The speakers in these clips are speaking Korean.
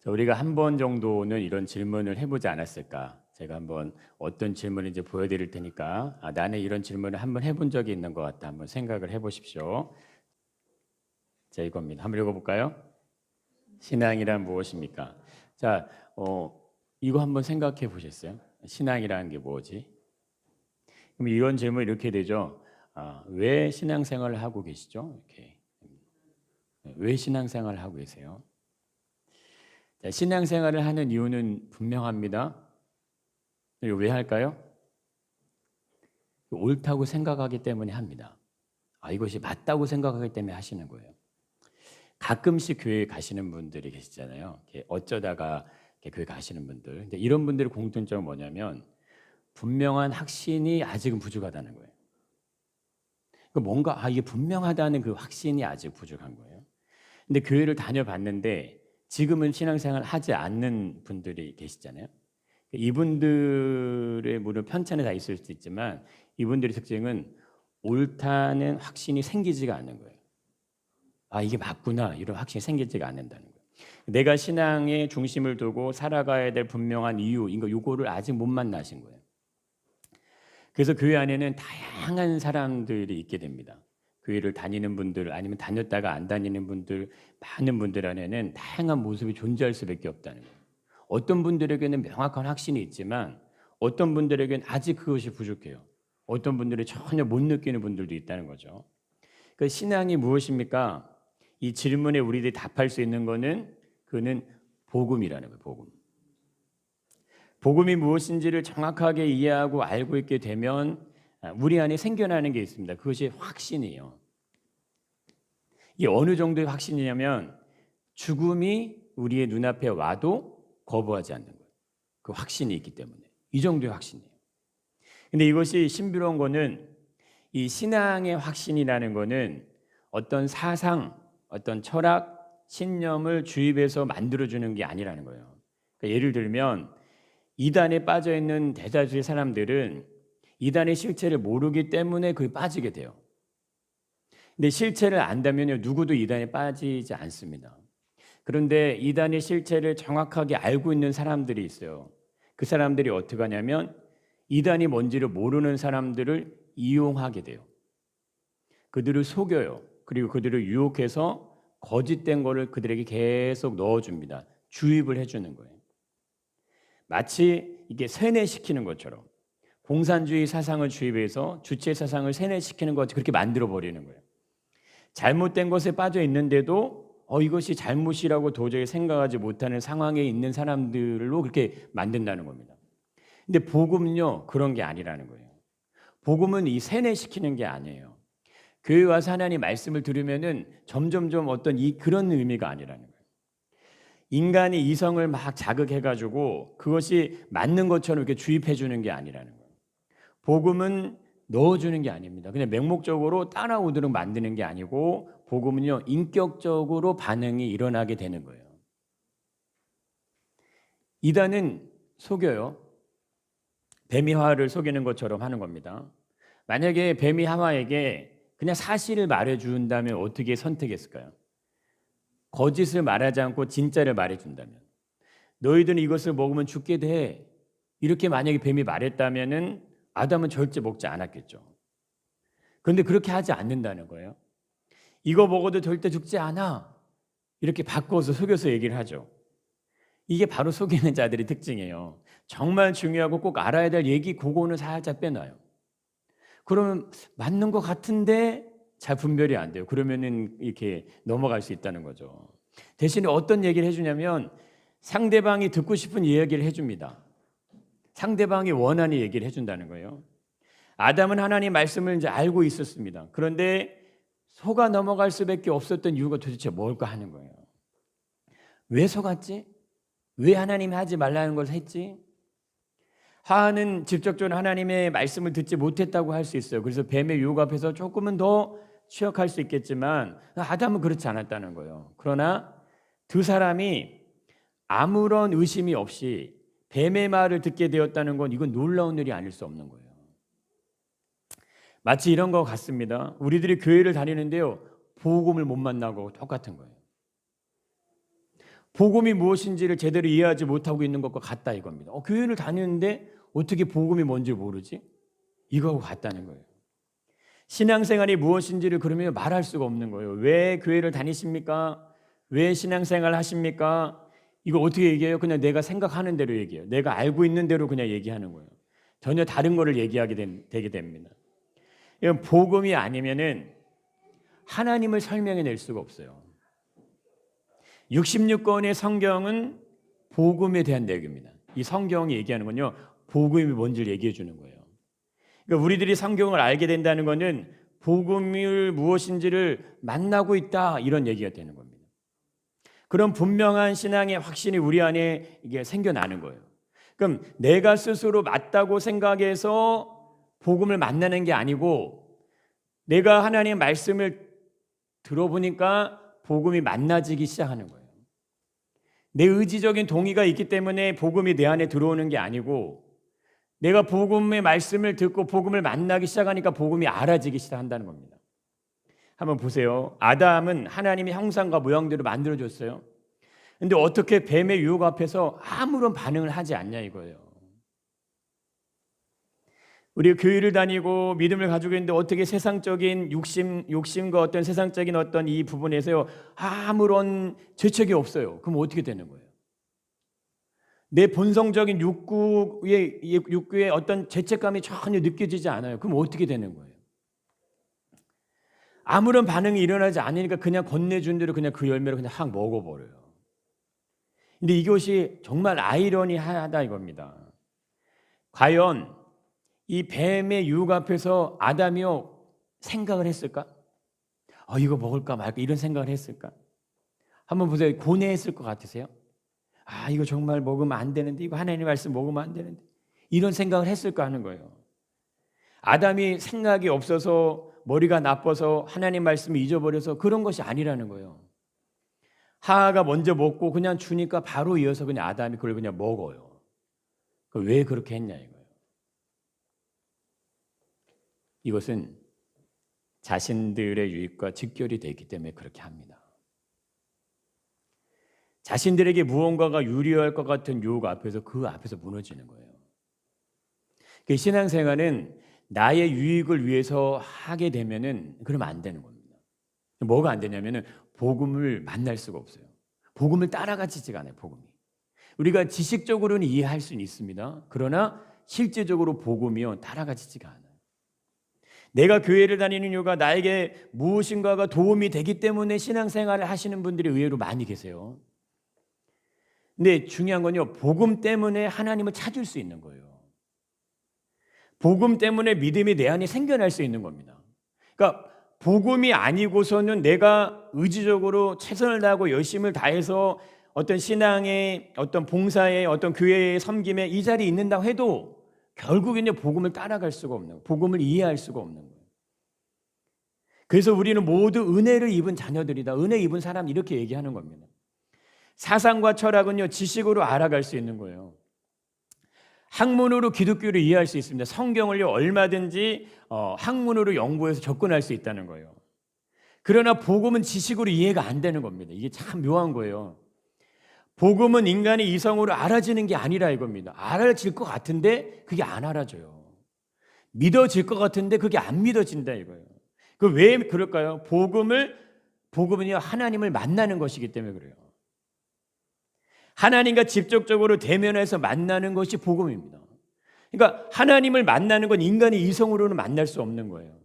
자, 우리가 한 번 정도는 이런 질문을 해보지 않았을까? 제가 한번 어떤 질문인지 보여드릴 테니까 나는 이런 질문을 한번 해본 적이 있는 것 같다. 한번 생각을 해보십시오. 자, 이겁니다. 한번 읽어볼까요? 신앙이란 무엇입니까? 자, 이거 한번 생각해 보셨어요? 신앙이라는 게 뭐지? 그럼 이런 질문 이렇게 되죠. 왜 신앙생활을 하고 계시죠? 이렇게. 왜 신앙생활을 하고 계세요? 자, 신앙생활을 하는 이유는 분명합니다. 이거 왜 할까요? 옳다고 생각하기 때문에 합니다. 이것이 맞다고 생각하기 때문에 하시는 거예요. 가끔씩 교회 가시는 분들이 계시잖아요. 이렇게 어쩌다가 이렇게 교회 가시는 분들. 근데 이런 분들의 공통점은 뭐냐면 분명한 확신이 아직은 부족하다는 거예요. 뭔가 이게 분명하다는 그 확신이 아직 부족한 거예요. 근데 교회를 다녀봤는데 지금은 신앙생활 하지 않는 분들이 계시잖아요. 이분들의 물론 편차는 다 있을 수 있지만 이분들의 특징은 옳다는 확신이 생기지가 않는 거예요. 이게 맞구나 이런 확신이 생기지가 않는다는 거예요. 내가 신앙의 중심을 두고 살아가야 될 분명한 이유 이거를 아직 못 만나신 거예요. 그래서 교회 안에는 다양한 사람들이 있게 됩니다. 교회를 다니는 분들 아니면 다녔다가 안 다니는 분들 많은 분들 안에는 다양한 모습이 존재할 수밖에 없다는 거예요. 어떤 분들에게는 명확한 확신이 있지만 어떤 분들에게는 아직 그것이 부족해요. 어떤 분들은 전혀 못 느끼는 분들도 있다는 거죠. 그 신앙이 무엇입니까? 이 질문에 우리들이 답할 수 있는 거는 그는 복음이라는 거예요. 복음. 복음이 무엇인지를 정확하게 이해하고 알고 있게 되면 우리 안에 생겨나는 게 있습니다. 그것이 확신이에요. 이게 어느 정도의 확신이냐면 죽음이 우리의 눈앞에 와도 거부하지 않는 거예요. 그 확신이 있기 때문에. 이 정도의 확신이에요. 근데 이것이 신비로운 거는 이 신앙의 확신이라는 거는 어떤 사상, 어떤 철학, 신념을 주입해서 만들어주는 게 아니라는 거예요. 그러니까 예를 들면 이단에 빠져 있는 대다수의 사람들은 이단의 실체를 모르기 때문에 그에 빠지게 돼요. 근데 실체를 안다면요, 누구도 이단에 빠지지 않습니다. 그런데 이단의 실체를 정확하게 알고 있는 사람들이 있어요. 그 사람들이 어떻게 하냐면 이단이 뭔지를 모르는 사람들을 이용하게 돼요. 그들을 속여요. 그리고 그들을 유혹해서 거짓된 거를 그들에게 계속 넣어줍니다. 주입을 해주는 거예요. 마치 이게 세뇌시키는 것처럼 공산주의 사상을 주입해서 주체 사상을 세뇌시키는 것 그렇게 만들어 버리는 거예요. 잘못된 것에 빠져 있는데도 이것이 잘못이라고 도저히 생각하지 못하는 상황에 있는 사람들로 그렇게 만든다는 겁니다. 근데 복음은요 그런 게 아니라는 거예요. 복음은 이 세뇌시키는 게 아니에요. 교회 와서 하나님 말씀을 들으면은 점점점 어떤 그런 의미가 아니라는 거예요. 인간이 이성을 막 자극해가지고 그것이 맞는 것처럼 이렇게 주입해 주는 게 아니라는 거예요. 복음은 넣어주는 게 아닙니다. 그냥 맹목적으로 따라오도록 만드는 게 아니고 복음은요 인격적으로 반응이 일어나게 되는 거예요. 이단은 속여요. 뱀이 하와를 속이는 것처럼 하는 겁니다. 만약에 뱀이 하와에게 그냥 사실을 말해준다면 어떻게 선택했을까요? 거짓을 말하지 않고 진짜를 말해준다면 너희들은 이것을 먹으면 죽게 돼. 이렇게 만약에 뱀이 말했다면은 아담은 절대 먹지 않았겠죠. 그런데 그렇게 하지 않는다는 거예요. 이거 먹어도 절대 죽지 않아. 이렇게 바꿔서 속여서 얘기를 하죠. 이게 바로 속이는 자들의 특징이에요. 정말 중요하고 꼭 알아야 될 얘기 그거는 살짝 빼놔요. 그러면 맞는 것 같은데 잘 분별이 안 돼요. 그러면은 이렇게 넘어갈 수 있다는 거죠. 대신에 어떤 얘기를 해주냐면 상대방이 듣고 싶은 이야기를 해줍니다. 상대방이 원하는 얘기를 해준다는 거예요. 아담은 하나님 말씀을 이제 알고 있었습니다. 그런데 속아 넘어갈 수밖에 없었던 이유가 도대체 뭘까 하는 거예요. 왜 속았지? 왜 하나님이 하지 말라는 걸 했지? 하와는 직접적으로 하나님의 말씀을 듣지 못했다고 할 수 있어요. 그래서 뱀의 유혹 앞에서 조금은 더 취약할 수 있겠지만 아담은 그렇지 않았다는 거예요. 그러나 두 사람이 아무런 의심이 없이 뱀의 말을 듣게 되었다는 건 이건 놀라운 일이 아닐 수 없는 거예요. 마치 이런 것 같습니다. 우리들이 교회를 다니는데요. 복음을 못 만나고 똑같은 거예요. 복음이 무엇인지를 제대로 이해하지 못하고 있는 것과 같다 이겁니다. 교회를 다니는데 어떻게 복음이 뭔지 모르지? 이거하고 같다는 거예요. 신앙생활이 무엇인지를 그러면 말할 수가 없는 거예요. 왜 교회를 다니십니까? 왜 신앙생활 하십니까? 이거 어떻게 얘기해요? 그냥 내가 생각하는 대로 얘기해요. 내가 알고 있는 대로 그냥 얘기하는 거예요. 전혀 다른 거를 얘기하게 되게 됩니다. 이건 복음이 아니면은 하나님을 설명해낼 수가 없어요. 66권의 성경은 복음에 대한 내용입니다. 이 성경이 얘기하는 건요, 복음이 뭔지를 얘기해 주는 거예요. 그러니까 우리들이 성경을 알게 된다는 것은 복음이 무엇인지를 만나고 있다 이런 얘기가 되는 겁니다. 그런 분명한 신앙의 확신이 우리 안에 이게 생겨나는 거예요. 그럼 내가 스스로 맞다고 생각해서 복음을 만나는 게 아니고 내가 하나님의 말씀을 들어보니까 복음이 만나지기 시작하는 거예요. 내 의지적인 동의가 있기 때문에 복음이 내 안에 들어오는 게 아니고 내가 복음의 말씀을 듣고 복음을 만나기 시작하니까 복음이 알아지기 시작한다는 겁니다. 한번 보세요. 아담은 하나님의 형상과 모양대로 만들어줬어요. 근데 어떻게 뱀의 유혹 앞에서 아무런 반응을 하지 않냐 이거예요. 우리가 교회를 다니고 믿음을 가지고 있는데 어떻게 세상적인 욕심과 어떤 세상적인 어떤 이 부분에서 아무런 죄책이 없어요. 그럼 어떻게 되는 거예요? 내 본성적인 욕구의 어떤 죄책감이 전혀 느껴지지 않아요. 그럼 어떻게 되는 거예요? 아무런 반응이 일어나지 않으니까 그냥 건네준 대로 그냥 그 열매를 그냥 확 먹어버려요. 근데 이것이 정말 아이러니하다 이겁니다. 과연 이 뱀의 유혹 앞에서 아담이요 생각을 했을까? 이거 먹을까 말까 이런 생각을 했을까? 한번 보세요. 고뇌했을 것 같으세요? 이거 정말 먹으면 안 되는데, 이거 하나님의 말씀 먹으면 안 되는데, 이런 생각을 했을까 하는 거예요. 아담이 생각이 없어서 머리가 나빠서 하나님 말씀을 잊어버려서 그런 것이 아니라는 거예요. 하하가 먼저 먹고 그냥 주니까 바로 이어서 그냥 아담이 그걸 그냥 먹어요. 왜 그렇게 했냐 이거예요. 이것은 자신들의 유익과 직결이 되기 때문에 그렇게 합니다. 자신들에게 무언가가 유리할 것 같은 유혹 앞에서 그 앞에서 무너지는 거예요. 신앙생활은 나의 유익을 위해서 하게 되면은 그러면 안 되는 겁니다. 뭐가 안 되냐면은 복음을 만날 수가 없어요. 복음을 따라가지지가 않아요. 복음이. 우리가 지식적으로는 이해할 수는 있습니다. 그러나 실제적으로 복음이요 따라가지지가 않아요. 내가 교회를 다니는 이유가 나에게 무엇인가가 도움이 되기 때문에 신앙생활을 하시는 분들이 의외로 많이 계세요. 근데 중요한 건요, 복음 때문에 하나님을 찾을 수 있는 거예요. 복음 때문에 믿음이 내 안에 생겨날 수 있는 겁니다. 그러니까 복음이 아니고서는 내가 의지적으로 최선을 다하고 열심을 다해서 어떤 신앙의 어떤 봉사의 어떤 교회의 섬김에 이 자리에 있는다고 해도 결국에는 복음을 따라갈 수가 없는 거예요. 복음을 이해할 수가 없는 거예요. 그래서 우리는 모두 은혜를 입은 자녀들이다. 은혜 입은 사람 이렇게 얘기하는 겁니다. 사상과 철학은요 지식으로 알아갈 수 있는 거예요. 학문으로 기독교를 이해할 수 있습니다. 성경을요 얼마든지 학문으로 연구해서 접근할 수 있다는 거예요. 그러나 복음은 지식으로 이해가 안 되는 겁니다. 이게 참 묘한 거예요. 복음은 인간이 이성으로 알아지는 게 아니라 이겁니다. 알아질 것 같은데 그게 안 알아져요. 믿어질 것 같은데 그게 안 믿어진다 이거예요. 왜 그럴까요? 복음은요 하나님을 만나는 것이기 때문에 그래요. 하나님과 직접적으로 대면해서 만나는 것이 복음입니다. 그러니까 하나님을 만나는 건 인간이 이성으로는 만날 수 없는 거예요.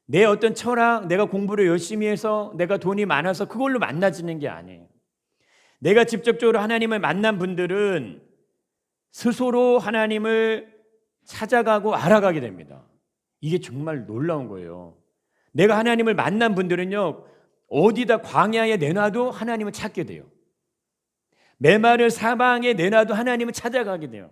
내 어떤 철학, 내가 공부를 열심히 해서 내가 돈이 많아서 그걸로 만나지는 게 아니에요. 내가 직접적으로 하나님을 만난 분들은 스스로 하나님을 찾아가고 알아가게 됩니다. 이게 정말 놀라운 거예요. 내가 하나님을 만난 분들은요 어디다 광야에 내놔도 하나님을 찾게 돼요. 메마를 사방에 내놔도 하나님을 찾아가게 돼요.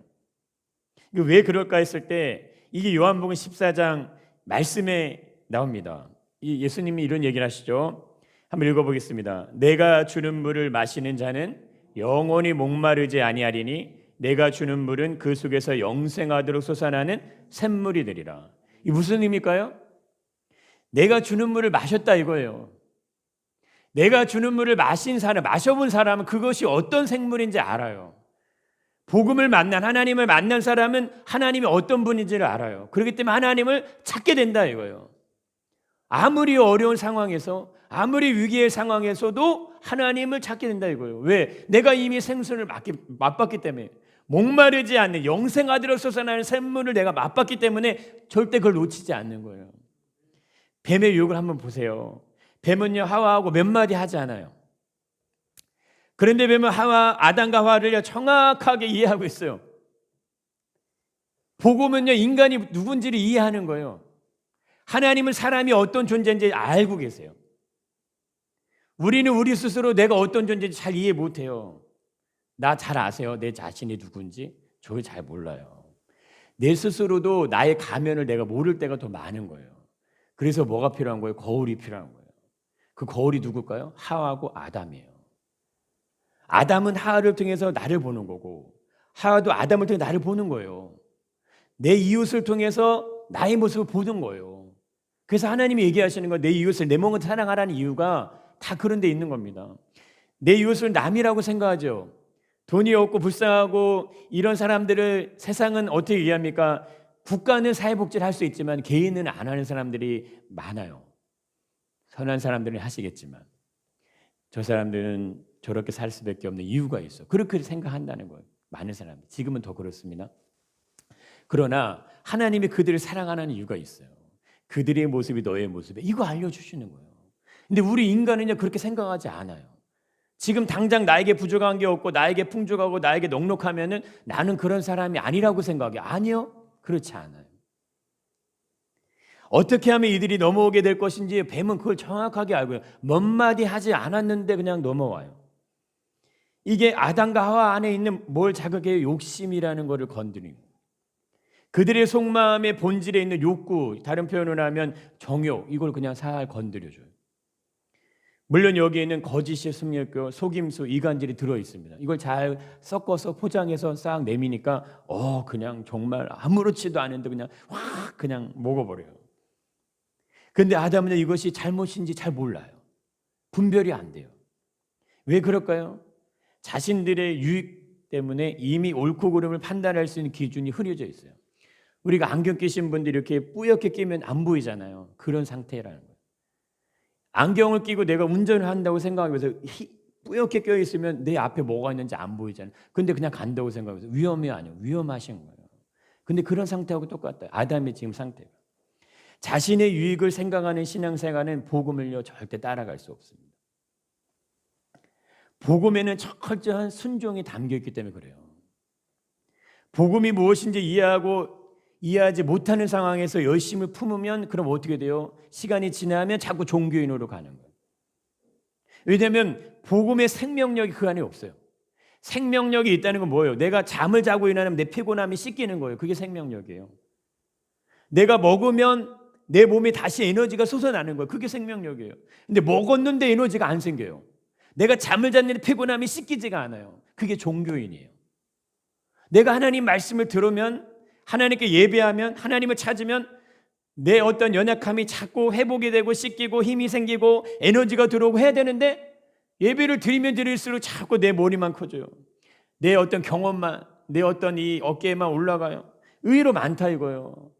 왜 그럴까 했을 때 이게 요한복음 14장 말씀에 나옵니다. 예수님이 이런 얘기를 하시죠. 한번 읽어보겠습니다. 내가 주는 물을 마시는 자는 영원히 목마르지 아니하리니 내가 주는 물은 그 속에서 영생하도록 솟아나는 샘물이 되리라. 이게 무슨 의미일까요? 내가 주는 물을 마셨다 이거예요. 내가 주는 물을 마셔본 사람은 그것이 어떤 생물인지 알아요. 복음을 만난, 하나님을 만난 사람은 하나님이 어떤 분인지를 알아요. 그렇기 때문에 하나님을 찾게 된다 이거예요. 아무리 어려운 상황에서, 아무리 위기의 상황에서도 하나님을 찾게 된다 이거예요. 왜? 내가 이미 생수를 맛봤기 때문에, 목마르지 않는 영생 아들로서 나는 샘물을 내가 맛봤기 때문에 절대 그걸 놓치지 않는 거예요. 뱀의 유혹을 한번 보세요. 뱀은요, 하와하고 몇 마디 하지 않아요. 그런데 뱀은 아담과 하와를 정확하게 이해하고 있어요. 복음은요, 인간이 누군지를 이해하는 거예요. 하나님은 사람이 어떤 존재인지 알고 계세요. 우리는 우리 스스로 내가 어떤 존재인지 잘 이해 못해요. 나 잘 아세요? 내 자신이 누군지? 저 잘 몰라요. 내 스스로도 나의 가면을 내가 모를 때가 더 많은 거예요. 그래서 뭐가 필요한 거예요? 거울이 필요한 거예요. 그 거울이 누굴까요? 하와하고 아담이에요. 아담은 하와를 통해서 나를 보는 거고, 하와도 아담을 통해 나를 보는 거예요. 내 이웃을 통해서 나의 모습을 보는 거예요. 그래서 하나님이 얘기하시는 건 내 이웃을 내 몸을 사랑하라는 이유가 다 그런 데 있는 겁니다. 내 이웃을 남이라고 생각하죠. 돈이 없고 불쌍하고 이런 사람들을 세상은 어떻게 이해합니까? 국가는 사회복지를 할 수 있지만 개인은 안 하는 사람들이 많아요. 선한 사람들은 하시겠지만 저 사람들은 저렇게 살 수밖에 없는 이유가 있어. 그렇게 생각한다는 거예요. 많은 사람들. 지금은 더 그렇습니다. 그러나 하나님이 그들을 사랑하는 이유가 있어요. 그들의 모습이 너의 모습에 이거 알려주시는 거예요. 근데 우리 인간은요 그렇게 생각하지 않아요. 지금 당장 나에게 부족한 게 없고 나에게 풍족하고 나에게 넉넉하면은 나는 그런 사람이 아니라고 생각해. 아니요, 그렇지 않아요. 어떻게 하면 이들이 넘어오게 될 것인지 뱀은 그걸 정확하게 알고요. 몇 마디 하지 않았는데 그냥 넘어와요. 이게 아담과 하와 안에 있는 뭘 자극해요? 욕심이라는 것을 건드리고, 그들의 속마음의 본질에 있는 욕구, 다른 표현을 하면 정욕, 이걸 그냥 살 건드려줘요. 물론 여기에는 거짓의 승려교, 속임수, 이간질이 들어있습니다. 이걸 잘 섞어서 포장해서 싹 내미니까 그냥 정말 아무렇지도 않은데 그냥 확 그냥 먹어버려요. 근데 아담은 이것이 잘못인지 잘 몰라요. 분별이 안 돼요. 왜 그럴까요? 자신들의 유익 때문에 이미 옳고 그름을 판단할 수 있는 기준이 흐려져 있어요. 우리가 안경 끼신 분들이 이렇게 뿌옇게 끼면 안 보이잖아요. 그런 상태라는 거예요. 안경을 끼고 내가 운전을 한다고 생각하면서 뿌옇게 껴있으면 내 앞에 뭐가 있는지 안 보이잖아요. 근데 그냥 간다고 생각하면서 위험해 아니에요. 위험하신 거예요. 근데 그런 상태하고 똑같아요. 아담의 지금 상태가. 자신의 유익을 생각하는 신앙생활은 복음을요 절대 따라갈 수 없습니다. 복음에는 철저한 순종이 담겨있기 때문에 그래요. 복음이 무엇인지 이해하지 못하는 상황에서 열심을 품으면 그럼 어떻게 돼요? 시간이 지나면 자꾸 종교인으로 가는 거예요. 왜냐하면 복음의 생명력이 그 안에 없어요. 생명력이 있다는 건 뭐예요? 내가 잠을 자고 일어나면 내 피곤함이 씻기는 거예요. 그게 생명력이에요. 내가 먹으면 내 몸에 다시 에너지가 솟아나는 거예요. 그게 생명력이에요. 근데 먹었는데 에너지가 안 생겨요. 내가 잠을 잤는데 피곤함이 씻기지가 않아요. 그게 종교인이에요. 내가 하나님 말씀을 들으면, 하나님께 예배하면, 하나님을 찾으면 내 어떤 연약함이 자꾸 회복이 되고 씻기고 힘이 생기고 에너지가 들어오고 해야 되는데 예배를 드리면 드릴수록 자꾸 내 머리만 커져요. 내 어떤 경험만, 내 어떤 이 어깨에만 올라가요. 의외로 많다 이거예요.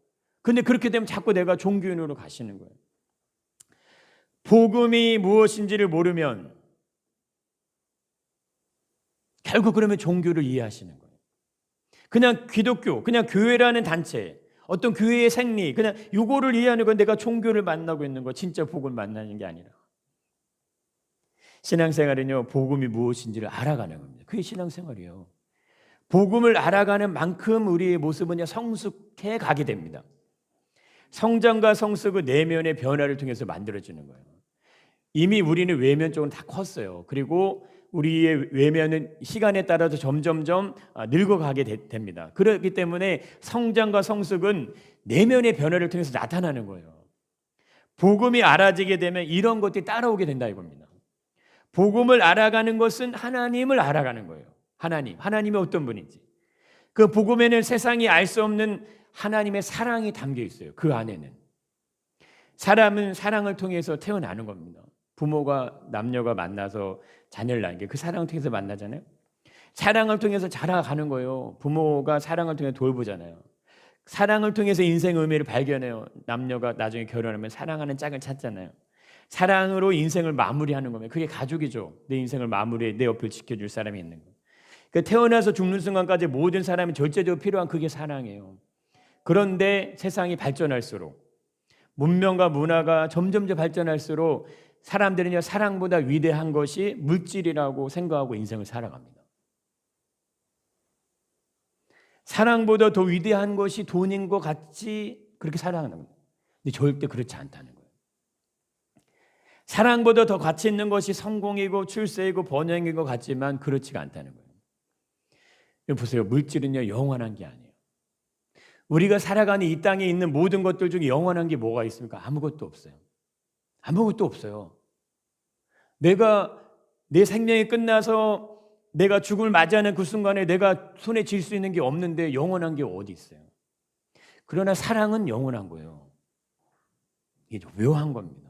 근데 그렇게 되면 자꾸 내가 종교인으로 가시는 거예요. 복음이 무엇인지를 모르면 결국 그러면 종교를 이해하시는 거예요. 그냥 기독교, 그냥 교회라는 단체, 어떤 교회의 생리, 그냥 이거를 이해하는 건 내가 종교를 만나고 있는 거, 진짜 복음을 만나는 게 아니라. 신앙생활은요, 복음이 무엇인지를 알아가는 겁니다. 그게 신앙생활이에요. 복음을 알아가는 만큼 우리의 모습은 성숙해 가게 됩니다. 성장과 성숙은 내면의 변화를 통해서 만들어지는 거예요. 이미 우리는 외면적으로 다 컸어요. 그리고 우리의 외면은 시간에 따라서 점점점 늙어가게 됩니다. 그렇기 때문에 성장과 성숙은 내면의 변화를 통해서 나타나는 거예요. 복음이 알아지게 되면 이런 것들이 따라오게 된다 이겁니다. 복음을 알아가는 것은 하나님을 알아가는 거예요. 하나님이 어떤 분인지. 그 복음에는 세상이 알 수 없는 하나님의 사랑이 담겨 있어요. 그 안에는. 사람은 사랑을 통해서 태어나는 겁니다. 부모가 남녀가 만나서 자녀를 낳는 게 그 사랑을 통해서 만나잖아요. 사랑을 통해서 자라가는 거예요. 부모가 사랑을 통해 돌보잖아요. 사랑을 통해서 인생의 의미를 발견해요. 남녀가 나중에 결혼하면 사랑하는 짝을 찾잖아요. 사랑으로 인생을 마무리하는 거면 그게 가족이죠. 내 인생을 마무리해 내 옆을 지켜줄 사람이 있는 거. 그러니까 태어나서 죽는 순간까지 모든 사람이 절대적으로 필요한 그게 사랑이에요. 그런데 세상이 발전할수록 문명과 문화가 점점 더 발전할수록 사람들은요 사랑보다 위대한 것이 물질이라고 생각하고 인생을 살아갑니다. 사랑보다 더 위대한 것이 돈인 것 같이 그렇게 살아가는 거예요. 근데 절대 그렇지 않다는 거예요. 사랑보다 더 가치 있는 것이 성공이고 출세이고 번영인 것 같지만 그렇지가 않다는 거예요. 여러분 보세요. 물질은요 영원한 게 아니에요. 우리가 살아가는 이 땅에 있는 모든 것들 중에 영원한 게 뭐가 있습니까? 아무것도 없어요. 아무것도 없어요. 내가 내 생명이 끝나서 내가 죽음을 맞이하는 그 순간에 내가 손에 쥘 수 있는 게 없는데 영원한 게 어디 있어요? 그러나 사랑은 영원한 거예요. 이게 묘한 겁니다.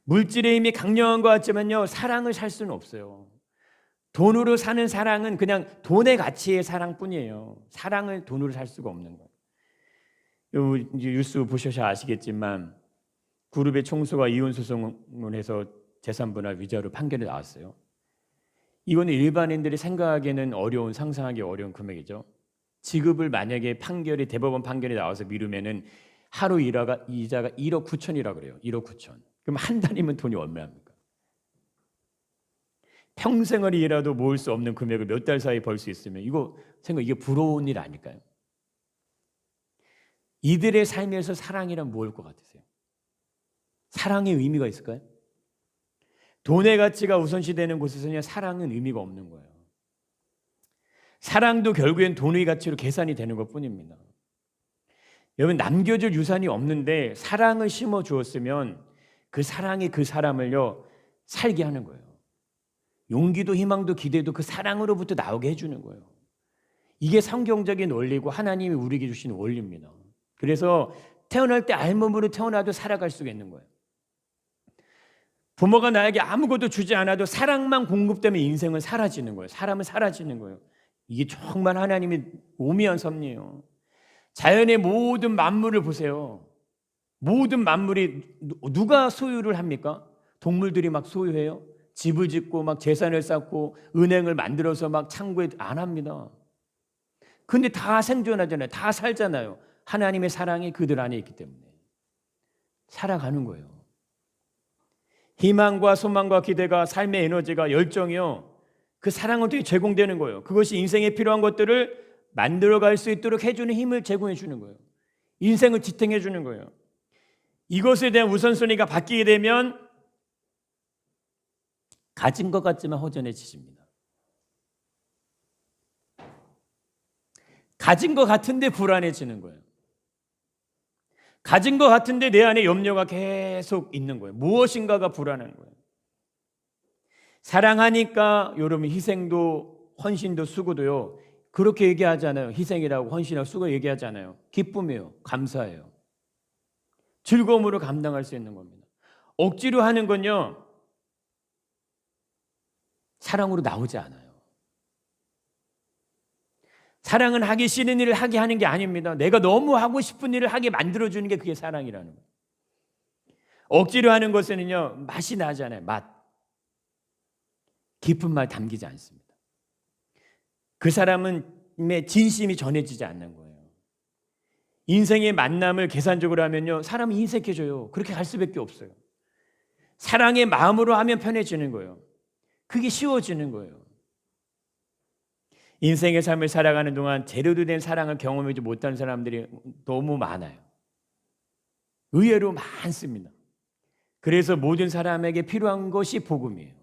물질의 힘이 강력한 것 같지만요 사랑을 살 수는 없어요. 돈으로 사는 사랑은 그냥 돈의 가치의 사랑뿐이에요. 사랑을 돈으로 살 수가 없는 거예요. 뉴스 보셔서 아시겠지만 그룹의 총수가 이혼 소송을 해서 재산분할 위자료 판결이 나왔어요. 이거는 일반인들이 생각하기에는 어려운, 상상하기 어려운 금액이죠. 지급을 만약에 대법원 판결이 나와서 미루면은 하루 이자가 1억 9천이라고 그래요. 1억 9천. 그럼 한 달이면 돈이 얼마입니까? 평생을 일해도 모을 수 없는 금액을 몇 달 사이에 벌 수 있으면 이게 부러운 일 아닐까요? 이들의 삶에서 사랑이란 무엇일 것 같으세요? 사랑의 의미가 있을까요? 돈의 가치가 우선시되는 곳에서는 사랑은 의미가 없는 거예요. 사랑도 결국엔 돈의 가치로 계산이 되는 것뿐입니다. 여러분 남겨줄 유산이 없는데 사랑을 심어 주었으면 그 사랑이 그 사람을요 살게 하는 거예요. 용기도 희망도 기대도 그 사랑으로부터 나오게 해주는 거예요. 이게 성경적인 원리고 하나님이 우리에게 주신 원리입니다. 그래서 태어날 때 알몸으로 태어나도 살아갈 수가 있는 거예요. 부모가 나에게 아무것도 주지 않아도 사랑만 공급되면 인생은 사라지는 거예요. 사람은 사라지는 거예요. 이게 정말 하나님의 오묘한 섭리예요. 자연의 모든 만물을 보세요. 모든 만물이 누가 소유를 합니까? 동물들이 막 소유해요. 집을 짓고 막 재산을 쌓고 은행을 만들어서 막 창고에 안 합니다. 근데 다 생존하잖아요. 다 살잖아요. 하나님의 사랑이 그들 안에 있기 때문에 살아가는 거예요. 희망과 소망과 기대가 삶의 에너지가 열정이요. 그 사랑을 통해 제공되는 거예요. 그것이 인생에 필요한 것들을 만들어갈 수 있도록 해주는 힘을 제공해 주는 거예요. 인생을 지탱해 주는 거예요. 이것에 대한 우선순위가 바뀌게 되면 가진 것 같지만 허전해지십니다. 가진 것 같은데 불안해지는 거예요. 가진 것 같은데 내 안에 염려가 계속 있는 거예요. 무엇인가가 불안한 거예요. 사랑하니까 여러분 희생도 헌신도 수고도요. 그렇게 얘기하잖아요. 희생이라고 헌신하고 수고 얘기하잖아요. 기쁨이에요. 감사해요. 즐거움으로 감당할 수 있는 겁니다. 억지로 하는 건요. 사랑으로 나오지 않아요. 사랑은 하기 싫은 일을 하게 하는 게 아닙니다. 내가 너무 하고 싶은 일을 하게 만들어주는 게 그게 사랑이라는 거예요. 억지로 하는 것에는요. 맛이 나잖아요. 맛. 깊은 맛 담기지 않습니다. 그 사람의 진심이 전해지지 않는 거예요. 인생의 만남을 계산적으로 하면요. 사람은 인색해져요. 그렇게 갈 수밖에 없어요. 사랑의 마음으로 하면 편해지는 거예요. 그게 쉬워지는 거예요. 인생의 삶을 살아가는 동안 제대로 된 사랑을 경험하지 못하는 사람들이 너무 많아요. 의외로 많습니다. 그래서 모든 사람에게 필요한 것이 복음이에요.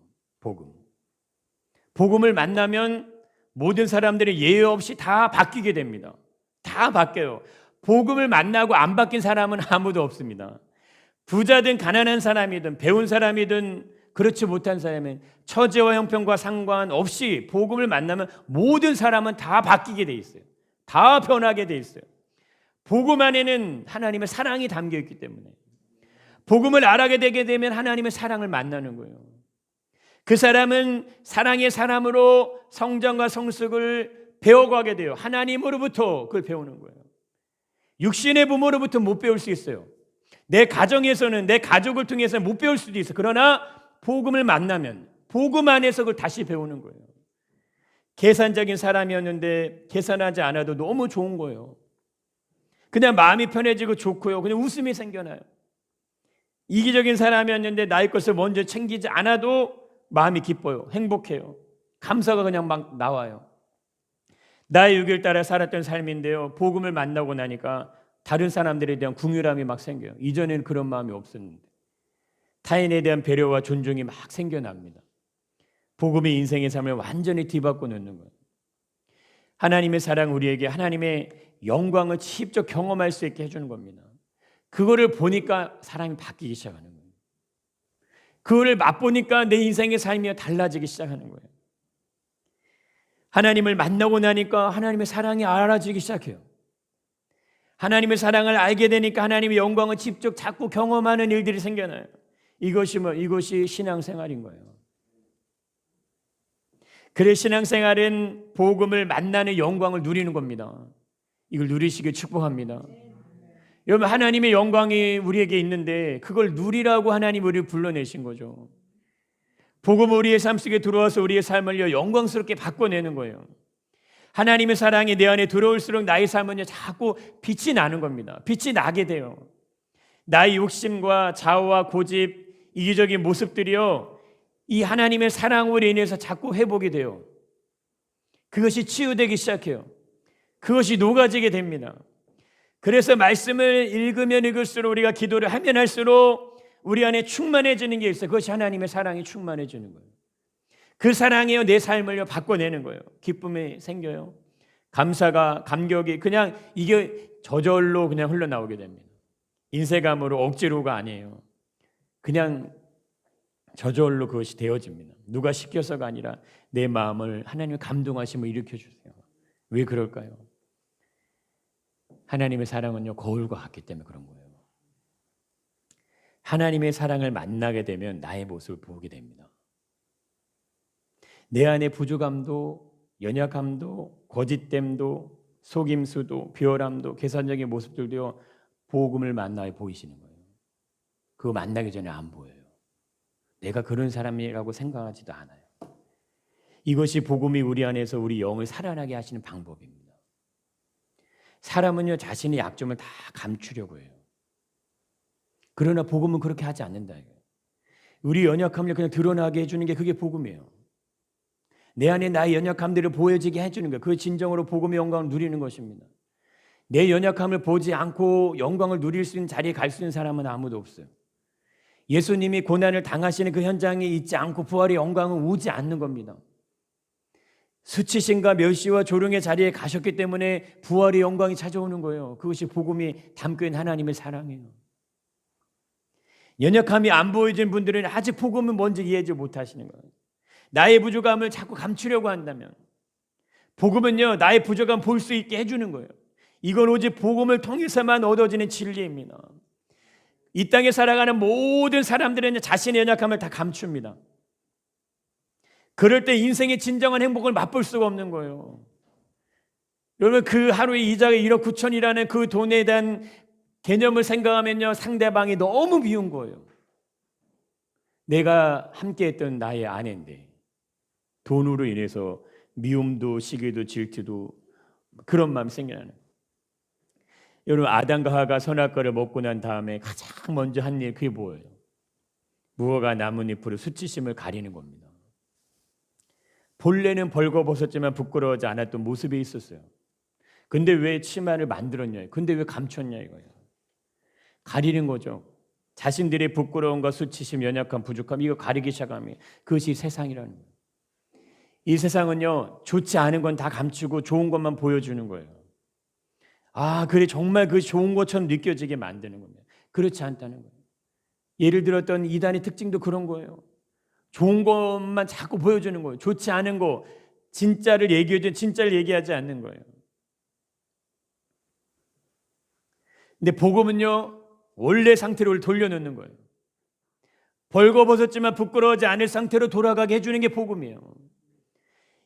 복음. 복음을 만나면 모든 사람들이 예외 없이 다 바뀌게 됩니다. 다 바뀌어요. 복음을 만나고 안 바뀐 사람은 아무도 없습니다. 부자든 가난한 사람이든 배운 사람이든 그렇지 못한 사람은 처제와 형편과 상관없이 복음을 만나면 모든 사람은 다 바뀌게 돼 있어요. 다 변하게 돼 있어요. 복음 안에는 하나님의 사랑이 담겨 있기 때문에 복음을 알게 되게 되면 하나님의 사랑을 만나는 거예요. 그 사람은 사랑의 사람으로 성장과 성숙을 배워가게 돼요. 하나님으로부터 그걸 배우는 거예요. 육신의 부모로부터 못 배울 수 있어요. 내 가정에서는, 내 가족을 통해서 못 배울 수도 있어요. 그러나 복음을 만나면 복음 안에서 그걸 다시 배우는 거예요. 계산적인 사람이었는데 계산하지 않아도 너무 좋은 거예요. 그냥 마음이 편해지고 좋고요. 그냥 웃음이 생겨나요. 이기적인 사람이었는데 나의 것을 먼저 챙기지 않아도 마음이 기뻐요. 행복해요. 감사가 그냥 막 나와요. 나의 육을 따라 살았던 삶인데요, 복음을 만나고 나니까 다른 사람들에 대한 궁휼함이 막 생겨요. 이전에는 그런 마음이 없었는데 타인에 대한 배려와 존중이 막 생겨납니다. 복음이 인생의 삶을 완전히 뒤바꿔 놓는 거예요. 하나님의 사랑, 우리에게 하나님의 영광을 직접 경험할 수 있게 해주는 겁니다. 그거를 보니까 사람이 바뀌기 시작하는 거예요. 그거를 맛보니까 내 인생의 삶이 달라지기 시작하는 거예요. 하나님을 만나고 나니까 하나님의 사랑이 알아지기 시작해요. 하나님의 사랑을 알게 되니까 하나님의 영광을 직접 자꾸 경험하는 일들이 생겨나요. 이것이 신앙생활인 거예요. 그래, 신앙생활은 복음을 만나는 영광을 누리는 겁니다. 이걸 누리시길 축복합니다. 여러분, 하나님의 영광이 우리에게 있는데 그걸 누리라고 하나님 우리를 불러내신 거죠. 복음은 우리의 삶 속에 들어와서 우리의 삶을 영광스럽게 바꿔내는 거예요. 하나님의 사랑이 내 안에 들어올수록 나의 삶은 자꾸 빛이 나는 겁니다. 빛이 나게 돼요. 나의 욕심과 좌우와 고집, 이기적인 모습들이요, 이 하나님의 사랑으로 인해서 자꾸 회복이 돼요. 그것이 치유되기 시작해요. 그것이 녹아지게 됩니다. 그래서 말씀을 읽으면 읽을수록, 우리가 기도를 하면 할수록 우리 안에 충만해지는 게 있어요. 그것이 하나님의 사랑이 충만해지는 거예요. 그 사랑이요, 내 삶을 바꿔내는 거예요. 기쁨이 생겨요. 감사가, 감격이 그냥 이게 저절로 그냥 흘러나오게 됩니다. 인쇄감으로, 억지로가 아니에요. 그냥 저절로 그것이 되어집니다. 누가 시켜서가 아니라 내 마음을 하나님의 감동하심을 일으켜주세요. 왜 그럴까요? 하나님의 사랑은요, 거울과 같기 때문에 그런 거예요. 하나님의 사랑을 만나게 되면 나의 모습을 보게 됩니다. 내 안의 부족함도, 연약함도, 거짓됨도, 속임수도, 비열함도, 계산적인 모습들도요, 복음을 만나야 보이시는 거예요. 그거 만나기 전에 안 보여요. 내가 그런 사람이라고 생각하지도 않아요. 이것이 복음이 우리 안에서 우리 영을 살아나게 하시는 방법입니다. 사람은요, 자신의 약점을 다 감추려고 해요. 그러나 복음은 그렇게 하지 않는다. 우리 연약함을 그냥 드러나게 해주는 게 그게 복음이에요. 내 안에 나의 연약함들을 보여지게 해주는 거예요. 그 진정으로 복음의 영광을 누리는 것입니다. 내 연약함을 보지 않고 영광을 누릴 수 있는 자리에 갈 수 있는 사람은 아무도 없어요. 예수님이 고난을 당하시는 그 현장에 있지 않고 부활의 영광은 오지 않는 겁니다. 수치심과 멸시와 조롱의 자리에 가셨기 때문에 부활의 영광이 찾아오는 거예요. 그것이 복음이 담고 있는 하나님의 사랑이에요. 연약함이 안 보여진 분들은 아직 복음은 뭔지 이해하지 못하시는 거예요. 나의 부족함을 자꾸 감추려고 한다면, 복음은요, 나의 부족함 볼 수 있게 해주는 거예요. 이건 오직 복음을 통해서만 얻어지는 진리입니다. 이 땅에 살아가는 모든 사람들은 자신의 연약함을 다 감춥니다. 그럴 때 인생의 진정한 행복을 맛볼 수가 없는 거예요. 여러분, 그 하루의 이자가 1억 9천이라는 그 돈에 대한 개념을 생각하면요, 상대방이 너무 미운 거예요. 내가 함께했던 나의 아내인데 돈으로 인해서 미움도 시기도 질투도 그런 마음이 생겨나는 거예요. 여러분, 아담과 하와가 선악과를 먹고 난 다음에 가장 먼저 한 일, 그게 뭐예요? 무화과 나뭇잎으로 수치심을 가리는 겁니다. 본래는 벌거벗었지만 부끄러워하지 않았던 모습이 있었어요. 근데 왜 치마를 만들었냐? 근데 왜 감췄냐 이거예요. 가리는 거죠. 자신들의 부끄러움과 수치심, 연약함, 부족함, 이거 가리기 시작하면 그것이 세상이라는 거예요. 이 세상은요, 좋지 않은 건 다 감추고 좋은 것만 보여주는 거예요. 아, 그래, 정말 그 좋은 것처럼 느껴지게 만드는 겁니다. 그렇지 않다는 거예요. 예를 들었던 이단의 특징도 그런 거예요. 좋은 것만 자꾸 보여주는 거예요. 좋지 않은 거, 진짜를 얘기하지 않는 거예요. 근데 복음은요, 원래 상태로 돌려놓는 거예요. 벌거벗었지만 부끄러워하지 않을 상태로 돌아가게 해주는 게 복음이에요.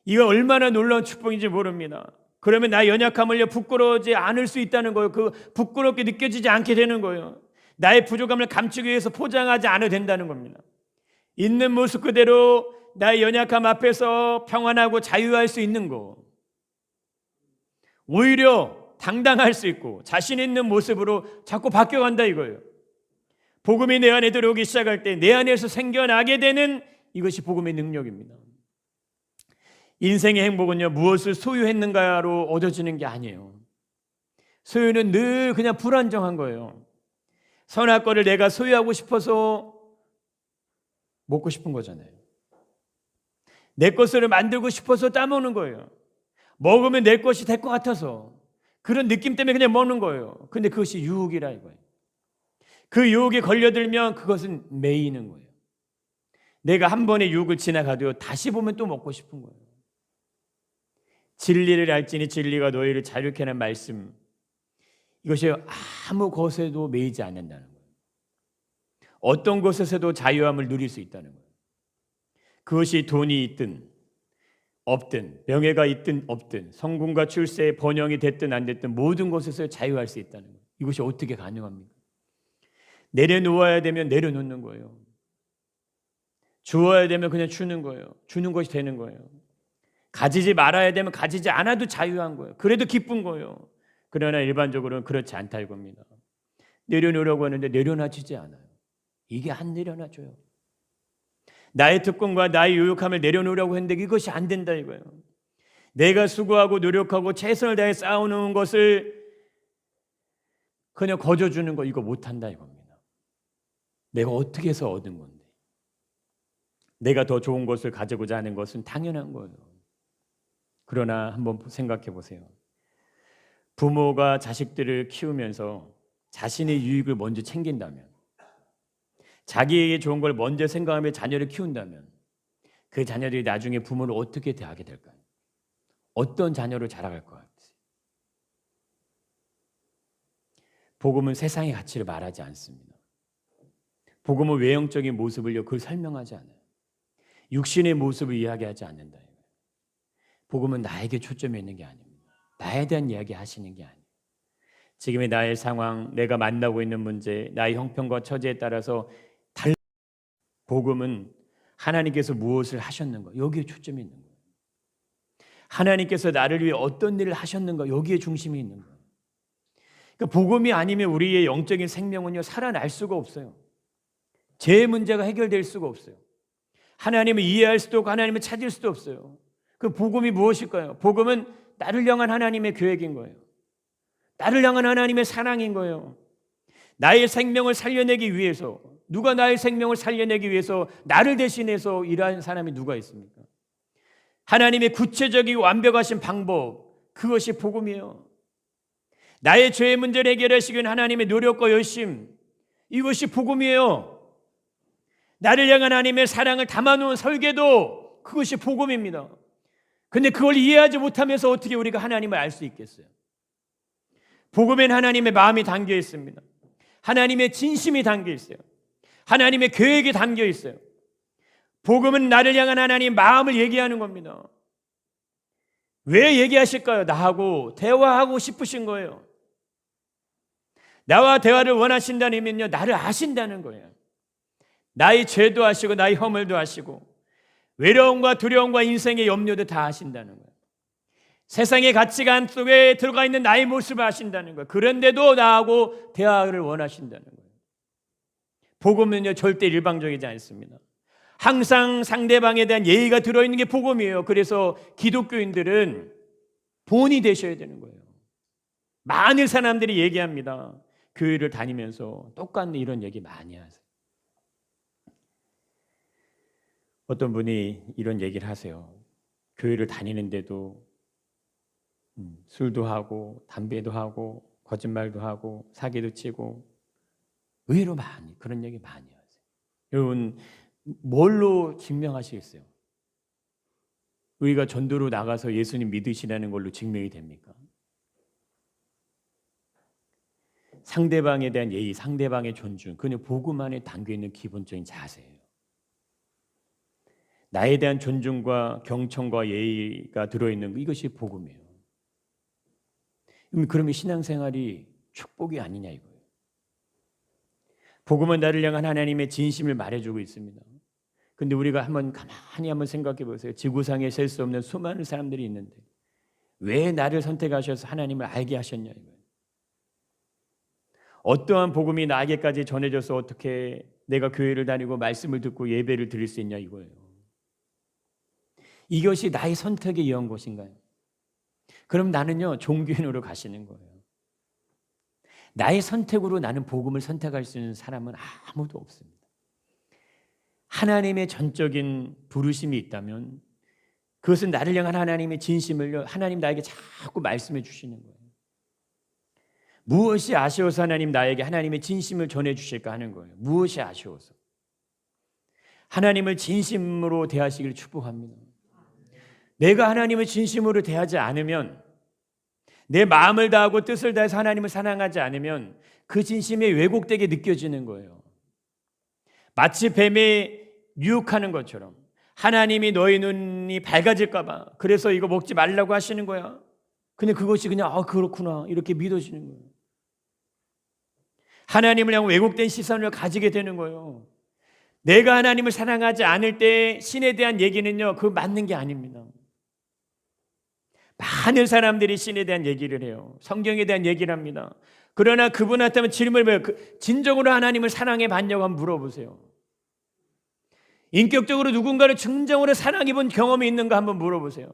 이거 얼마나 놀라운 축복인지 모릅니다. 그러면 나의 연약함을 부끄러워하지 않을 수 있다는 거예요. 그 부끄럽게 느껴지지 않게 되는 거예요. 나의 부족함을 감추기 위해서 포장하지 않아도 된다는 겁니다. 있는 모습 그대로 나의 연약함 앞에서 평안하고 자유할 수 있는 거, 오히려 당당할 수 있고 자신 있는 모습으로 자꾸 바뀌어간다 이거예요. 복음이 내 안에 들어오기 시작할 때 내 안에서 생겨나게 되는 이것이 복음의 능력입니다. 인생의 행복은요, 무엇을 소유했는가로 얻어지는 게 아니에요. 소유는 늘 그냥 불안정한 거예요. 선악과를 내가 소유하고 싶어서 먹고 싶은 거잖아요. 내 것을 만들고 싶어서 따먹는 거예요. 먹으면 내 것이 될 것 같아서 그런 느낌 때문에 그냥 먹는 거예요. 근데 그것이 유혹이라 이거예요. 그 유혹에 걸려들면 그것은 매이는 거예요. 내가 한 번의 유혹을 지나가도 다시 보면 또 먹고 싶은 거예요. 진리를 알지니 진리가 너희를 자유케 하는 말씀, 이것이 아무 것에도 매이지 않는다는 거예요. 어떤 것에서도 자유함을 누릴 수 있다는 거예요. 그것이 돈이 있든 없든, 명예가 있든 없든, 성공과 출세에 번영이 됐든 안 됐든 모든 것에서 자유할 수 있다는 거예요. 이것이 어떻게 가능합니까? 내려놓아야 되면 내려놓는 거예요. 주어야 되면 그냥 주는 거예요. 주는 것이 되는 거예요. 가지지 말아야 되면 가지지 않아도 자유한 거예요. 그래도 기쁜 거예요. 그러나 일반적으로는 그렇지 않다 이겁니다. 내려놓으려고 하는데 내려놔지지 않아요. 이게 안 내려놔져요. 나의 특권과 나의 유혹함을 내려놓으려고 했는데 이것이 안 된다 이거예요. 내가 수고하고 노력하고 최선을 다해 쌓아놓은 것을 그냥 거저주는 거 이거 못한다 이겁니다. 내가 어떻게 해서 얻은 건데. 내가 더 좋은 것을 가지고자 하는 것은 당연한 거예요. 그러나 한번 생각해 보세요. 부모가 자식들을 키우면서 자신의 유익을 먼저 챙긴다면, 자기에게 좋은 걸 먼저 생각하며 자녀를 키운다면 그 자녀들이 나중에 부모를 어떻게 대하게 될까요? 어떤 자녀로 자라갈 것 같아요? 복음은 세상의 가치를 말하지 않습니다. 복음은 외형적인 모습을요, 그걸 설명하지 않아요. 육신의 모습을 이야기하지 않는다. 복음은 나에게 초점이 있는 게 아닙니다. 나에 대한 이야기 하시는 게 아니에요. 지금의 나의 상황, 내가 만나고 있는 문제, 나의 형편과 처지에 따라서 복음은 하나님께서 무엇을 하셨는가, 여기에 초점이 있는 거예요. 하나님께서 나를 위해 어떤 일을 하셨는가, 여기에 중심이 있는 거예요. 그러니까 복음이 아니면 우리의 영적인 생명은요, 살아날 수가 없어요. 제 문제가 해결될 수가 없어요. 하나님을 이해할 수도 없고 하나님을 찾을 수도 없어요. 그 복음이 무엇일까요? 복음은 나를 향한 하나님의 계획인 거예요. 나를 향한 하나님의 사랑인 거예요. 나의 생명을 살려내기 위해서, 누가 나의 생명을 살려내기 위해서 나를 대신해서 일하는 사람이 누가 있습니까? 하나님의 구체적이고 완벽하신 방법, 그것이 복음이에요. 나의 죄의 문제를 해결하시기 위한 하나님의 노력과 열심, 이것이 복음이에요. 나를 향한 하나님의 사랑을 담아놓은 설계도, 그것이 복음입니다. 근데 그걸 이해하지 못하면서 어떻게 우리가 하나님을 알 수 있겠어요? 복음엔 하나님의 마음이 담겨 있습니다. 하나님의 진심이 담겨 있어요. 하나님의 계획이 담겨 있어요. 복음은 나를 향한 하나님의 마음을 얘기하는 겁니다. 왜 얘기하실까요? 나하고 대화하고 싶으신 거예요. 나와 대화를 원하신다는 의미는요, 나를 아신다는 거예요. 나의 죄도 아시고 나의 허물도 아시고 외로움과 두려움과 인생의 염려도 다 아신다는 거예요. 세상의 가치관 속에 들어가 있는 나의 모습을 아신다는 거예요. 그런데도 나하고 대화를 원하신다는 거예요. 복음은요, 절대 일방적이지 않습니다. 항상 상대방에 대한 예의가 들어있는 게 복음이에요. 그래서 기독교인들은 본이 되셔야 되는 거예요. 많은 사람들이 얘기합니다. 교회를 다니면서 똑같은 이런 얘기 많이 하세요. 어떤 분이 이런 얘기를 하세요. 교회를 다니는데도 술도 하고 담배도 하고 거짓말도 하고 사기도 치고 의외로 많이 그런 얘기 많이 하세요. 여러분 뭘로 증명하시겠어요? 우리가 전도로 나가서 예수님 믿으시라는 걸로 증명이 됩니까? 상대방에 대한 예의, 상대방의 존중, 그는 복음 안에 담겨 있는 기본적인 자세예요. 나에 대한 존중과 경청과 예의가 들어있는 거, 이것이 복음이에요. 그러면 신앙생활이 축복이 아니냐 이거예요. 복음은 나를 향한 하나님의 진심을 말해주고 있습니다. 근데 우리가 가만히 한번 생각해 보세요. 지구상에 셀 수 없는 수많은 사람들이 있는데 왜 나를 선택하셔서 하나님을 알게 하셨냐 이거예요. 어떠한 복음이 나에게까지 전해져서 어떻게 내가 교회를 다니고 말씀을 듣고 예배를 드릴 수 있냐 이거예요. 이것이 나의 선택에 의한 것인가요? 그럼 나는요, 종교인으로 가시는 거예요. 나의 선택으로 나는 복음을 선택할 수 있는 사람은 아무도 없습니다. 하나님의 전적인 부르심이 있다면 그것은 나를 향한 하나님의 진심을 하나님 나에게 자꾸 말씀해 주시는 거예요. 무엇이 아쉬워서 하나님 나에게 하나님의 진심을 전해 주실까 하는 거예요. 무엇이 아쉬워서. 하나님을 진심으로 대하시길 축복합니다. 내가 하나님을 진심으로 대하지 않으면, 내 마음을 다하고 뜻을 다해서 하나님을 사랑하지 않으면 그 진심이 왜곡되게 느껴지는 거예요. 마치 뱀에 유혹하는 것처럼 하나님이 너희 눈이 밝아질까 봐 그래서 이거 먹지 말라고 하시는 거야. 근데 그것이 그냥 그렇구나 이렇게 믿어지는 거예요. 하나님을 향한 왜곡된 시선을 가지게 되는 거예요. 내가 하나님을 사랑하지 않을 때 신에 대한 얘기는요, 그거 맞는 게 아닙니다. 많은 사람들이 신에 대한 얘기를 해요. 성경에 대한 얘기를 합니다. 그러나 그분한테는 질문을 해요. 진정으로 하나님을 사랑해 봤냐고 한번 물어보세요. 인격적으로 누군가를 진정으로 사랑해 본 경험이 있는가 한번 물어보세요.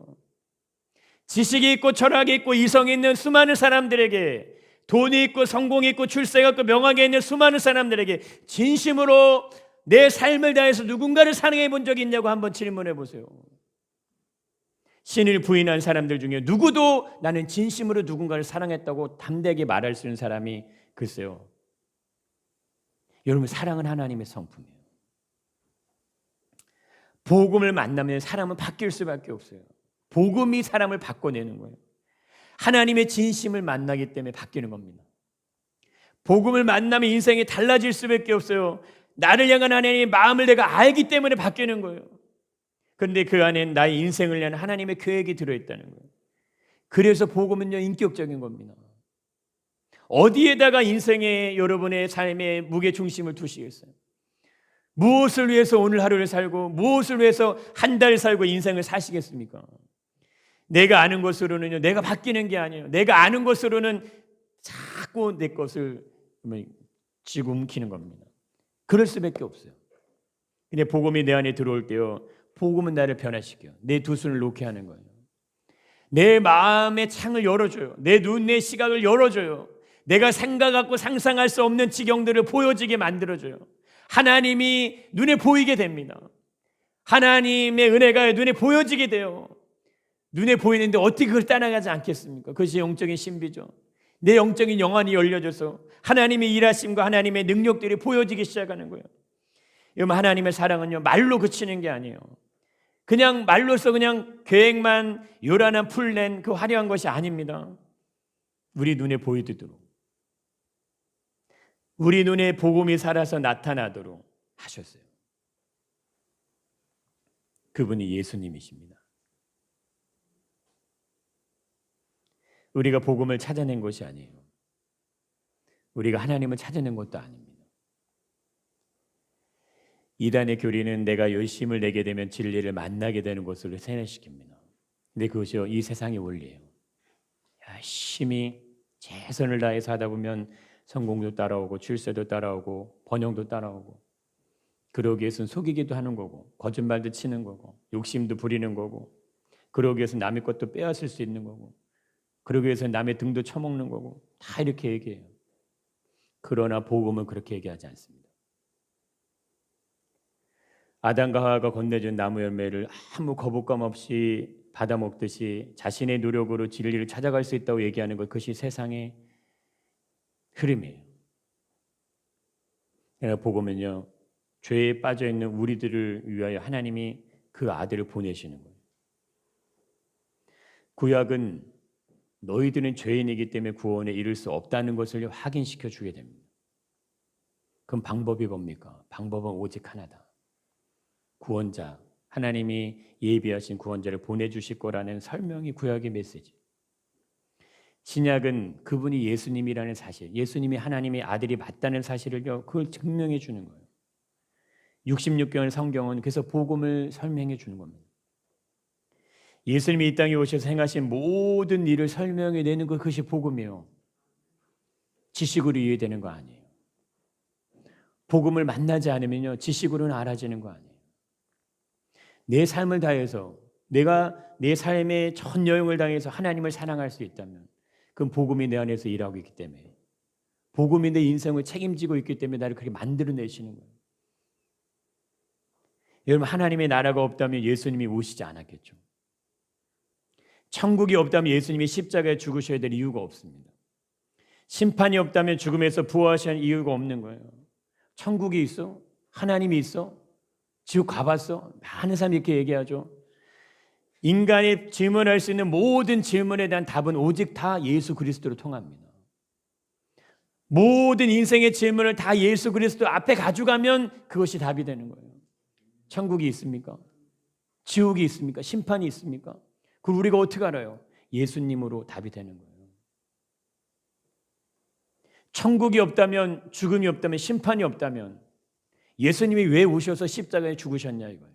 지식이 있고 철학이 있고 이성이 있는 수많은 사람들에게, 돈이 있고 성공이 있고 출세가 있고 명예가 있는 수많은 사람들에게 진심으로 내 삶을 다해서 누군가를 사랑해 본 적이 있냐고 한번 질문해 보세요. 신을 부인한 사람들 중에 누구도 나는 진심으로 누군가를 사랑했다고 담대하게 말할 수 있는 사람이 글쎄요. 여러분, 사랑은 하나님의 성품이에요. 복음을 만나면 사람은 바뀔 수밖에 없어요. 복음이 사람을 바꿔내는 거예요. 하나님의 진심을 만나기 때문에 바뀌는 겁니다. 복음을 만나면 인생이 달라질 수밖에 없어요. 나를 향한 하나님의 마음을 내가 알기 때문에 바뀌는 거예요. 그런데 그 안에 나의 인생을 위한 하나님의 계획이 들어있다는 거예요. 그래서 복음은요, 인격적인 겁니다. 어디에다가 인생의 여러분의 삶의 무게중심을 두시겠어요? 무엇을 위해서 오늘 하루를 살고 무엇을 위해서 한 달 살고 인생을 사시겠습니까? 내가 아는 것으로는요, 내가 바뀌는 게 아니에요. 내가 아는 것으로는 자꾸 내 것을 쥐고 움키는 겁니다. 그럴 수밖에 없어요. 근데 복음이 내 안에 들어올 때요, 복음은 나를 변화시켜요. 내 두 손을 놓게 하는 거예요. 내 마음의 창을 열어줘요. 내 눈, 내 시각을 열어줘요. 내가 생각하고 상상할 수 없는 지경들을 보여지게 만들어줘요. 하나님이 눈에 보이게 됩니다. 하나님의 은혜가 눈에 보여지게 돼요. 눈에 보이는데 어떻게 그걸 따라가지 않겠습니까? 그것이 영적인 신비죠. 내 영적인 영안이 열려져서 하나님의 일하심과 하나님의 능력들이 보여지기 시작하는 거예요. 여러분, 하나님의 사랑은요, 말로 그치는 게 아니에요. 그냥 말로서 그냥 계획만 요란한 풀낸 그 화려한 것이 아닙니다. 우리 눈에 보이도록, 우리 눈에 복음이 살아서 나타나도록 하셨어요. 그분이 예수님이십니다. 우리가 복음을 찾아낸 것이 아니에요. 우리가 하나님을 찾아낸 것도 아닙니다. 이단의 교리는 내가 열심을 내게 되면 진리를 만나게 되는 것으로 세뇌시킵니다. 근데 그것이 이 세상의 원리예요. 열심히 최선을 다해서 하다 보면 성공도 따라오고 출세도 따라오고 번영도 따라오고, 그러기 위해서는 속이기도 하는 거고 거짓말도 치는 거고 욕심도 부리는 거고, 그러기 위해서 남의 것도 빼앗을 수 있는 거고, 그러기 위해서 남의 등도 쳐먹는 거고, 다 이렇게 얘기해요. 그러나 복음은 그렇게 얘기하지 않습니다. 아담과 하와가 건네준 나무 열매를 아무 거부감 없이 받아먹듯이 자신의 노력으로 진리를 찾아갈 수 있다고 얘기하는 것, 그것이 세상의 흐름이에요. 복음은요, 죄에 빠져있는 우리들을 위하여 하나님이 그 아들을 보내시는 거예요. 구약은 너희들은 죄인이기 때문에 구원에 이를 수 없다는 것을 확인시켜 주게 됩니다. 그럼 방법이 뭡니까? 방법은 오직 하나다. 구원자, 하나님이 예비하신 구원자를 보내주실 거라는 설명이 구약의 메시지. 신약은 그분이 예수님이라는 사실, 예수님이 하나님의 아들이 맞다는 사실을요, 그걸 증명해 주는 거예요. 66개월 성경은 그래서 복음을 설명해 주는 겁니다. 예수님이 이 땅에 오셔서 행하신 모든 일을 설명해 내는 그것이 복음이에요. 지식으로 이해되는 거 아니에요. 복음을 만나지 않으면요, 지식으로는 알아지는 거 아니에요. 내 삶을 다해서 내가 내 삶의 전 여행을 다해서 하나님을 사랑할 수 있다면 그건 복음이 내 안에서 일하고 있기 때문에, 복음이 내 인생을 책임지고 있기 때문에 나를 그렇게 만들어내시는 거예요. 여러분, 하나님의 나라가 없다면 예수님이 오시지 않았겠죠. 천국이 없다면 예수님이 십자가에 죽으셔야 될 이유가 없습니다. 심판이 없다면 죽음에서 부활하시는 이유가 없는 거예요. 천국이 있어? 하나님이 있어? 지옥 가봤어? 많은 사람이 이렇게 얘기하죠. 인간이 질문할 수 있는 모든 질문에 대한 답은 오직 다 예수 그리스도로 통합니다. 모든 인생의 질문을 다 예수 그리스도 앞에 가져가면 그것이 답이 되는 거예요. 천국이 있습니까? 지옥이 있습니까? 심판이 있습니까? 그걸 우리가 어떻게 알아요? 예수님으로 답이 되는 거예요. 천국이 없다면, 죽음이 없다면, 심판이 없다면 예수님이 왜 오셔서 십자가에 죽으셨냐 이거예요.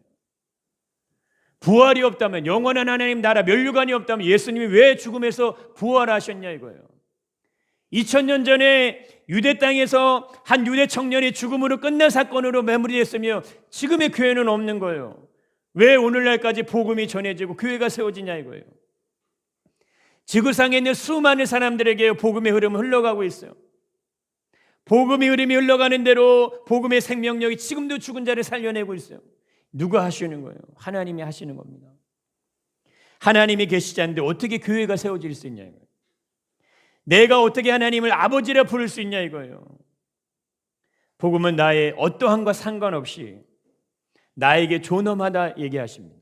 부활이 없다면, 영원한 하나님 나라 면류관이 없다면 예수님이 왜 죽음에서 부활하셨냐 이거예요. 2000년 전에 유대 땅에서 한 유대 청년이 죽음으로 끝난 사건으로 마무리됐으며 지금의 교회는 없는 거예요. 왜 오늘날까지 복음이 전해지고 교회가 세워지냐 이거예요. 지구상에 있는 수많은 사람들에게 복음의 흐름은 흘러가고 있어요. 복음의 흐름이 흘러가는 대로 복음의 생명력이 지금도 죽은 자를 살려내고 있어요. 누가 하시는 거예요? 하나님이 하시는 겁니다. 하나님이 계시지 않는데 어떻게 교회가 세워질 수 있냐 이거예요. 내가 어떻게 하나님을 아버지라 부를 수 있냐 이거예요. 복음은 나의 어떠함과 상관없이 나에게 존엄하다 얘기하십니다.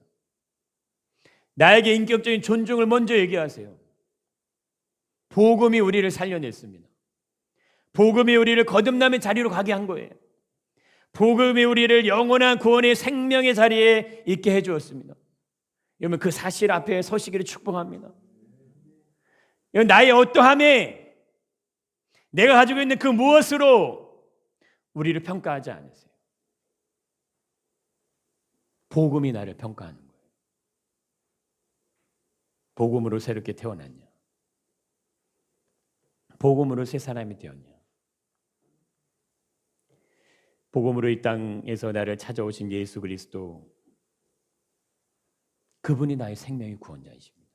나에게 인격적인 존중을 먼저 얘기하세요. 복음이 우리를 살려냈습니다. 복음이 우리를 거듭남의 자리로 가게 한 거예요. 복음이 우리를 영원한 구원의 생명의 자리에 있게 해주었습니다. 여러분, 그 사실 앞에 서시기를 축복합니다. 나의 어떠함에 내가 가지고 있는 그 무엇으로 우리를 평가하지 않으세요. 복음이 나를 평가하는 거예요. 복음으로 새롭게 태어났냐? 복음으로 새 사람이 되었냐? 복음으로 이 땅에서 나를 찾아오신 예수 그리스도, 그분이 나의 생명의 구원자이십니다.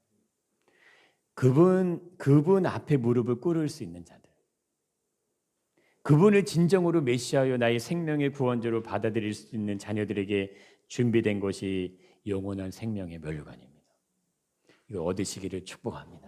그분 앞에 무릎을 꿇을 수 있는 자들, 그분을 진정으로 메시아여 나의 생명의 구원자로 받아들일 수 있는 자녀들에게 준비된 것이 영원한 생명의 면류관입니다. 이거 얻으시기를 축복합니다.